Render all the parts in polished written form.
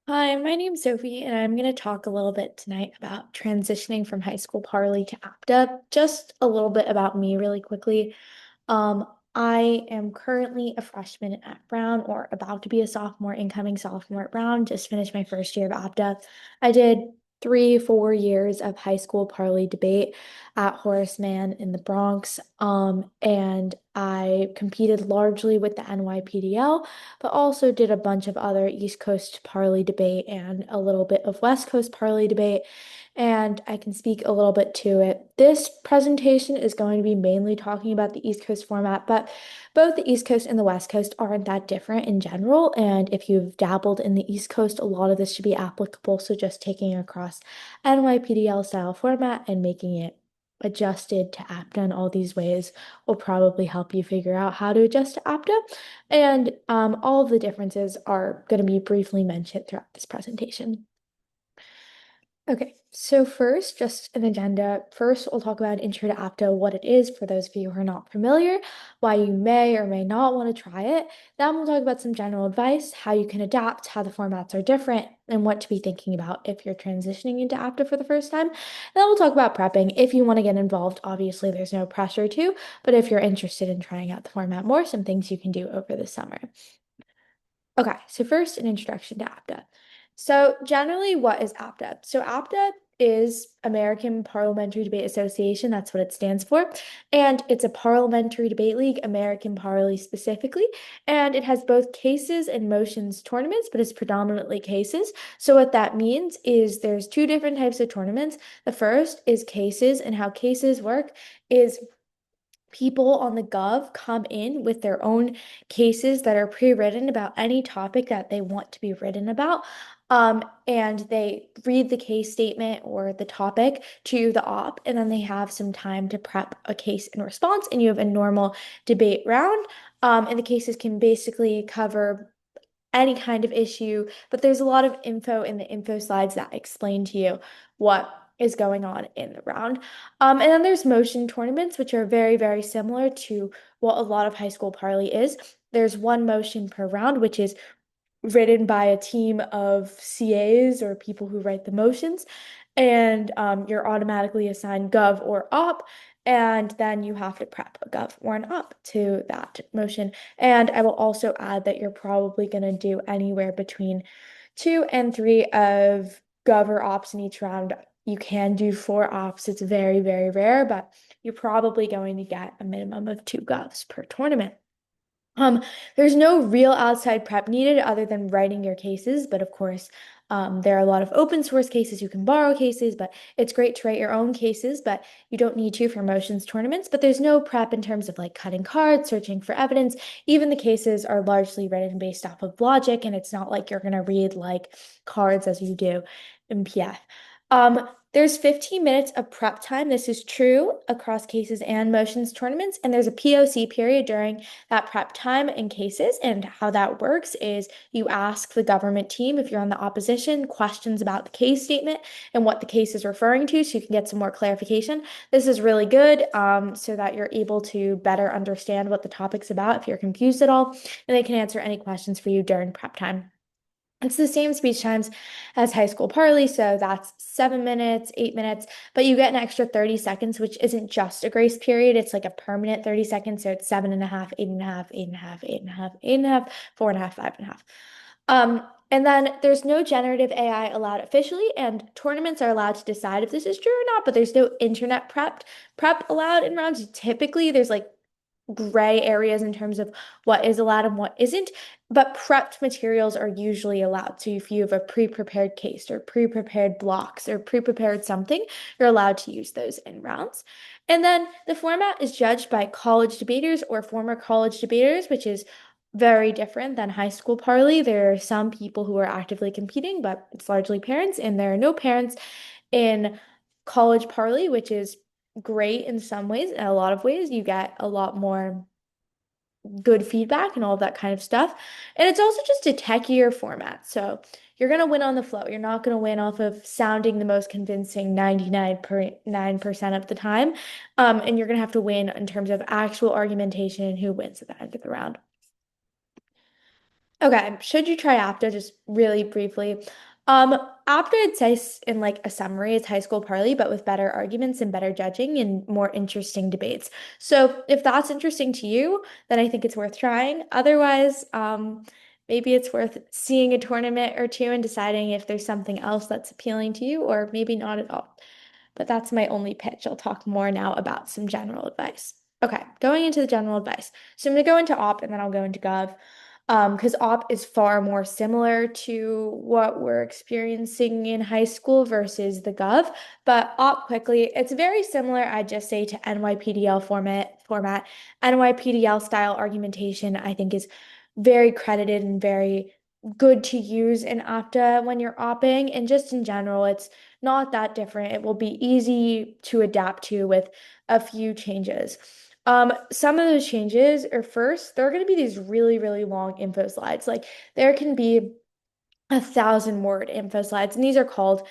Hi, my name's Sophie, and I'm going to talk a little bit tonight about transitioning from high school parley to APDA. Just a little bit about me, really quickly. Um, I am currently a freshman at Brown, or about to be a sophomore, incoming sophomore at Brown. Just finished my first year of APDA. I did 3, 4 years of high school parley debate at Horace Mann in the Bronx. And I competed largely with the NYPDL, but also did a bunch of other East Coast parley debate and a little bit of West Coast parley debate, and I can speak a little bit to it. This presentation is going to be mainly talking about the East Coast format, but both the East Coast and the West Coast aren't that different in general. And if you've dabbled in the East Coast, a lot of this should be applicable. So just taking across NYPDL style format and making it adjusted to APTA in all these ways will probably help you figure out how to adjust to APTA. And all of the differences are going to be briefly mentioned throughout this presentation. Okay, so first, just an agenda. First, we'll talk about Intro to APTA, what it is for those of you who are not familiar, why you may or may not want to try it. Then we'll talk about some general advice, how you can adapt, how the formats are different, and what to be thinking about if you're transitioning into APTA for the first time. And then we'll talk about prepping. If you want to get involved, obviously there's no pressure to, but if you're interested in trying out the format more, some things you can do over the summer. Okay, so first, an introduction to APDA. So, generally, what is APDA? So, APDA is American Parliamentary Debate Association. That's what it stands for. And it's a parliamentary debate league, American Parley specifically. And it has both cases and motions tournaments, but it's predominantly cases. So, what that means is there's two different types of tournaments. The first is cases, and how cases work is people on the Gov come in with their own cases that are pre-written about any topic that they want to be written about. And they read the case statement or the topic to the op, and then they have some time to prep a case in response, and you have a normal debate round. And the cases can basically cover any kind of issue, but there's a lot of info in the info slides that explain to you what is going on in the round. And then there's motion tournaments, which are very, very similar to what a lot of high school parley is. There's one motion per round, which is written by a team of CAs or people who write the motions, and you're automatically assigned Gov or Op, and then you have to prep a Gov or an Op to that motion. And I will also add that you're probably going to do anywhere between 2 and 3 of Gov or Ops in each round. You can do 4 Ops. It's very, very rare, but you're probably going to get a minimum of 2 Govs per tournament. Um, there's no real outside prep needed other than writing your cases, but of course, there are a lot of open source cases. You can borrow cases, but it's great to write your own cases, but you don't need to for motions tournaments. But there's no prep in terms of like cutting cards, searching for evidence. Even the cases are largely written based off of logic, and it's not like you're going to read like cards as you do in PF. There's 15 minutes of prep time. This is true across cases and motions tournaments, and there's a POC period during that prep time in cases. And how that works is you ask the government team, if you're on the opposition, questions about the case statement and what the case is referring to so you can get some more clarification. This is really good so that you're able to better understand what the topic's about if you're confused at all, and they can answer any questions for you during prep time. It's the same speech times as high school parley, so that's 7 minutes, 8 minutes, but you get an extra 30 seconds, which isn't just a grace period. It's like a permanent 30 seconds. So it's 7.5, 8.5, 8.5, 8.5, 8.5, 4.5, 5.5. And then there's no generative AI allowed officially, and tournaments are allowed to decide if this is true or not, but there's no internet prep allowed in rounds. Typically, there's like gray areas in terms of what is allowed and what isn't, but prepped materials are usually allowed. So if you have a pre-prepared case or pre-prepared blocks or pre-prepared something, you're allowed to use those in rounds. And then the format is judged by college debaters or former college debaters, which is very different than high school parley. There are some people who are actively competing, but it's largely parents, and there are no parents in college parley, which is great in some ways. In a lot of ways, you get a lot more good feedback and all of that kind of stuff. And it's also just a techier format. So you're going to win on the flow. You're not going to win off of sounding the most convincing 99.9% of the time. And you're going to have to win in terms of actual argumentation and who wins at the end of the round. Okay, should you try APDA just really briefly? Um, APDA, I'd say in like a summary, it's high school parley, but with better arguments and better judging and more interesting debates. So if that's interesting to you, then I think it's worth trying. Otherwise, maybe it's worth seeing a tournament or two and deciding if there's something else that's appealing to you, or maybe not at all. But that's my only pitch. I'll talk more now about some general advice. Okay, going into the general advice. So I'm going to go into op and then I'll go into gov. Because op is far more similar to what we're experiencing in high school versus the gov. But op quickly, it's very similar, I'd just say, to NYPDL format. NYPDL style argumentation, I think, is very credited and very good to use in APTA when you're opping. And just in general, it's not that different. It will be easy to adapt to with a few changes. Some of those changes are first, there are going to be these really, really long info slides. Like there can be 1,000 word info slides, and these are called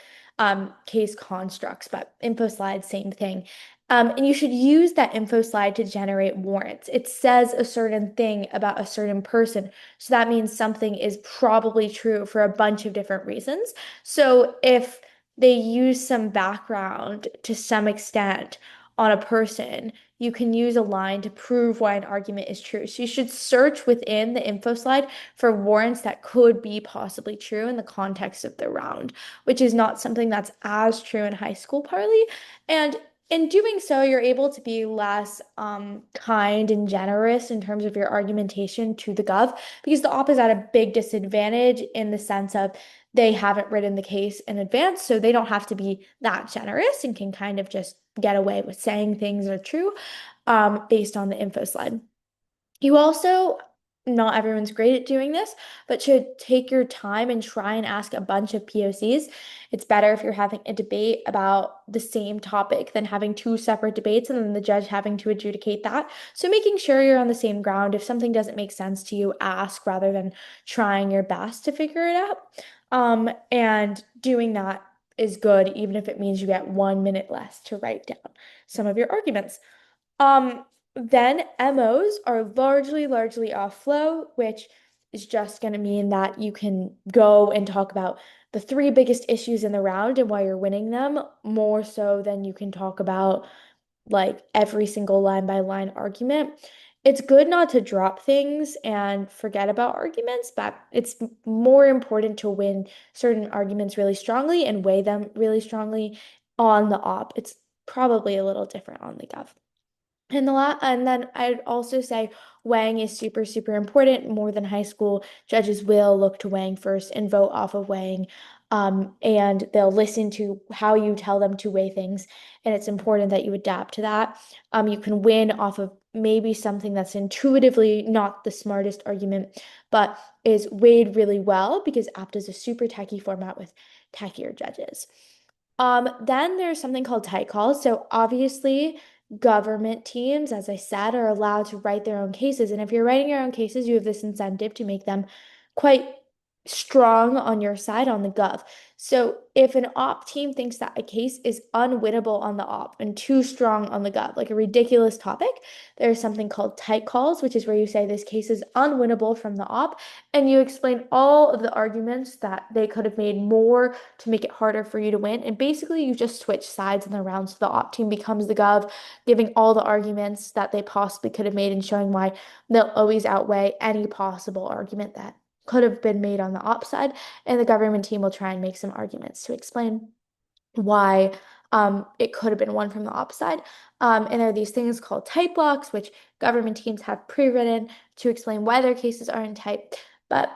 case constructs, but info slides, same thing. And you should use that info slide to generate warrants. It says a certain thing about a certain person, so that means something is probably true for a bunch of different reasons. So if they use some background to some extent on a person, you can use a line to prove why an argument is true. So you should search within the info slide for warrants that could be possibly true in the context of the round, which is not something that's as true in high school parley. And in doing so, you're able to be less kind and generous in terms of your argumentation to the gov because the op is at a big disadvantage in the sense of they haven't written the case in advance, so they don't have to be that generous and can kind of just get away with saying things are true based on the info slide. You also, not everyone's great at doing this, but should take your time and try and ask a bunch of POCs. It's better if you're having a debate about the same topic than having two separate debates and then the judge having to adjudicate that. So making sure you're on the same ground. If something doesn't make sense to you, ask rather than trying your best to figure it out. And doing that is good, even if it means you get 1 minute less to write down some of your arguments. Um, then MOs are largely off flow, which is just going to mean that you can go and talk about the three biggest issues in the round and why you're winning them, more so than you can talk about like every single line by line argument. It's good not to drop things and forget about arguments, but it's more important to win certain arguments really strongly and weigh them really strongly on the op. It's probably a little different on the gov. And then I'd also say weighing is super important more than high school. Judges will look to weighing first and vote off of weighing. And they'll listen to how you tell them to weigh things. And it's important that you adapt to that. You can win off of maybe something that's intuitively not the smartest argument, but is weighed really well because APT is a super techie format with techier judges. Then there's something called tight calls. So obviously, government teams, as I said, are allowed to write their own cases. And if you're writing your own cases, you have this incentive to make them quite strong on your side on the gov. So if an op team thinks that a case is unwinnable on the op and too strong on the gov, like a ridiculous topic, there's something called tight calls, which is where you say this case is unwinnable from the op, and you explain all of the arguments that they could have made more to make it harder for you to win. And basically, you just switch sides in the round. So the op team becomes the gov, giving all the arguments that they possibly could have made and showing why they'll always outweigh any possible argument that could have been made on the op side. And the government team will try and make some arguments to explain why it could have been won from the op side. And there are these things called type blocks, which government teams have pre-written to explain why their cases are in type. But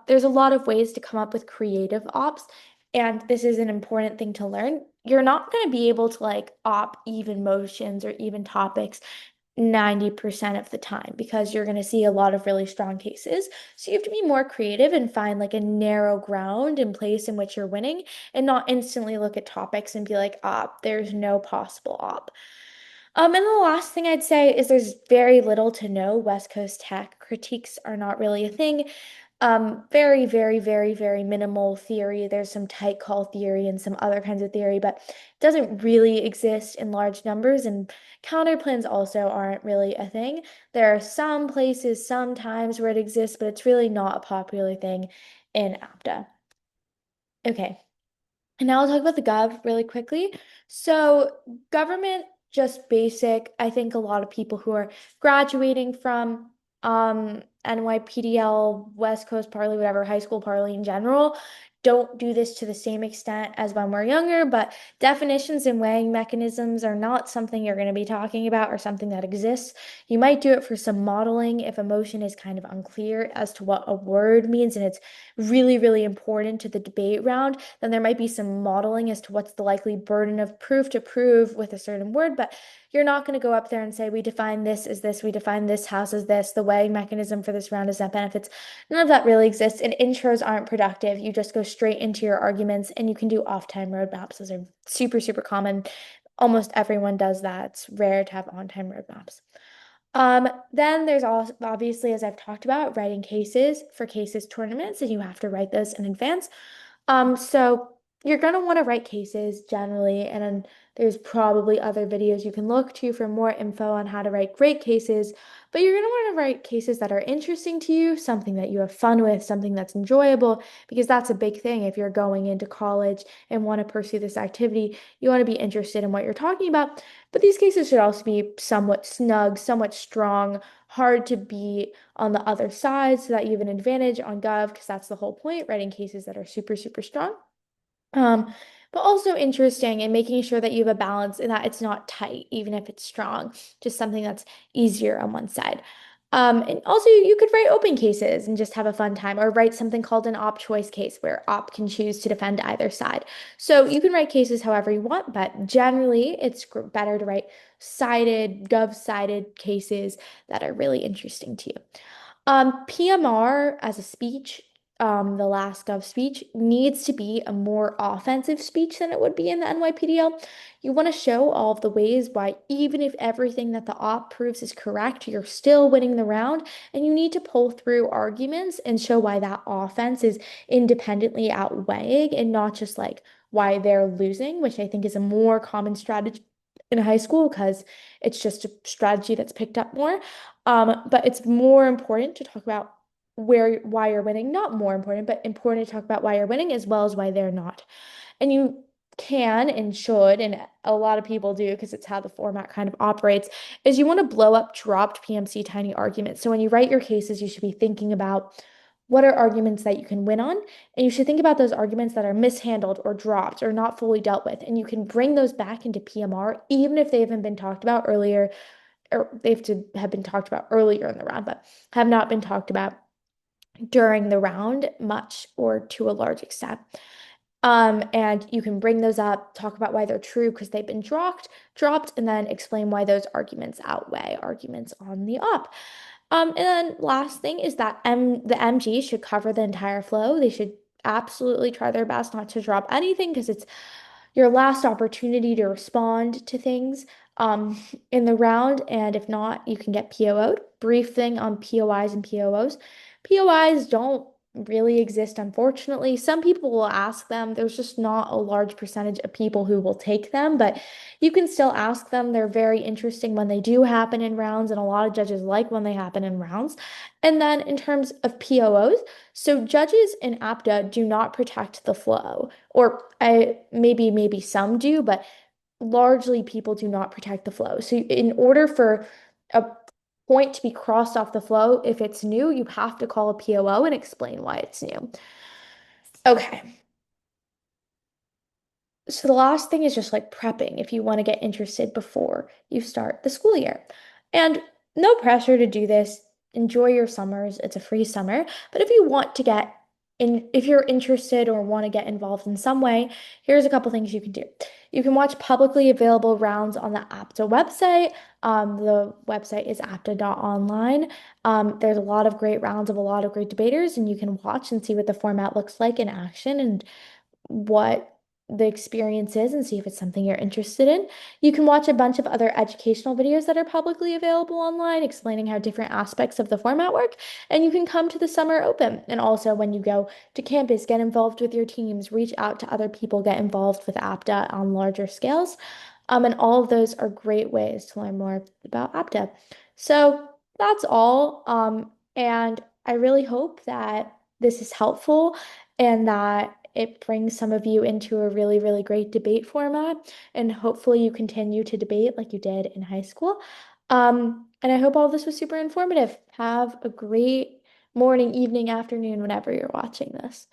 there's a lot of ways to come up with creative ops, and this is an important thing to learn. You're not going to be able to like op even motions or even topics 90% of the time because you're going to see a lot of really strong cases. So you have to be more creative and find like a narrow ground and place in which you're winning and not instantly look at topics and be like, there's no possible op. And the last thing I'd say is there's very little to no West Coast tech. Critiques are not really a thing. Very, very, very, very minimal theory. There's some tight call theory and some other kinds of theory, but it doesn't really exist in large numbers. And counterplans also aren't really a thing. There are some places, sometimes where it exists, but it's really not a popular thing in APDA. Okay. And now I'll talk about the gov really quickly. So, government, just basic. I think a lot of people who are graduating from NYPDL, West Coast Parley, whatever, high school Parley in general, don't do this to the same extent as when we're younger, but definitions and weighing mechanisms are not something you're going to be talking about or something that exists. You might do it for some modeling if emotion is kind of unclear as to what a word means and it's really, really important to the debate round, then there might be some modeling as to what's the likely burden of proof to prove with a certain word, but you're not going to go up there and say, we define this as this, we define this house as this, the weighing mechanism for this round is net benefits. None of that really exists, and intros aren't productive. You just go straight into your arguments, and you can do off-time roadmaps. Those are super, super common. Almost everyone does that. It's rare to have on-time roadmaps. Then there's also obviously, as I've talked about, writing cases for cases tournaments, and you have to write those in advance. So you're gonna want to write cases generally, and then there's probably other videos you can look to for more info on how to write great cases. But you're gonna want to write cases that are interesting to you, something that you have fun with, something that's enjoyable, because that's a big thing. If you're going into college and want to pursue this activity, you want to be interested in what you're talking about. But these cases should also be somewhat snug, somewhat strong, hard to be on the other side so that you have an advantage on Gov, because that's the whole point, writing cases that are super, super strong. Um, but also interesting and making sure that you have a balance and that it's not tight, even if it's strong, just something that's easier on one side. And also, you could write open cases and just have a fun time, or write something called an op choice case where op can choose to defend either side. So you can write cases however you want, but generally, it's better to write sided, gov-sided cases that are really interesting to you. PMR as a speech, the last Gov speech needs to be a more offensive speech than it would be in the NYPDL. You want to show all of the ways why, even if everything that the op proves is correct, you're still winning the round, and you need to pull through arguments and show why that offense is independently outweighing and not just like why they're losing, which I think is a more common strategy in high school because it's just a strategy that's picked up more. But it's more important to talk about why you're winning. Not more important, but important to talk about why you're winning as well as why they're not. And you can and should, and a lot of people do because it's how the format kind of operates, is you want to blow up dropped PMC tiny arguments. So when you write your cases, you should be thinking about what are arguments that you can win on, and you should think about those arguments that are mishandled or dropped or not fully dealt with, and you can bring those back into PMR even if they haven't been talked about earlier, or they have to have been talked about earlier in the round, but have not been talked about during the round much or to a large extent. And you can bring those up, talk about why they're true because they've been dropped, and then explain why those arguments outweigh arguments on the op. And then last thing is that the MG should cover the entire flow. They should absolutely try their best not to drop anything because it's your last opportunity to respond to things in the round. And if not, you can get POO'd. Brief thing on POIs and POOs. POIs don't really exist, unfortunately. Some people will ask them. There's just not a large percentage of people who will take them, but you can still ask them. They're very interesting when they do happen in rounds, and a lot of judges like when they happen in rounds. And then in terms of POOs, so judges in APDA do not protect the flow, or maybe some do, but largely people do not protect the flow. So in order for a point to be crossed off the flow, if it's new, you have to call a POO and explain why it's new. Okay. So the last thing is just like prepping if you want to get interested before you start the school year. And no pressure to do this. Enjoy your summers. It's a free summer. But if you want to get in, if you're interested or want to get involved in some way, here's a couple things you can do. You can watch publicly available rounds on the APDA website. The website is apda.online. There's a lot of great rounds of a lot of great debaters, and you can watch and see what the format looks like in action and what the experience is and see if it's something you're interested in. You can watch a bunch of other educational videos that are publicly available online explaining how different aspects of the format work. And you can come to the summer open. And also, when you go to campus, get involved with your teams, reach out to other people, get involved with APDA on larger scales. And all of those are great ways to learn more about APDA. So that's all. And I really hope that this is helpful and that it brings some of you into a really, really great debate format. And hopefully you continue to debate like you did in high school. And I hope all this was super informative. Have a great morning, evening, afternoon, whenever you're watching this.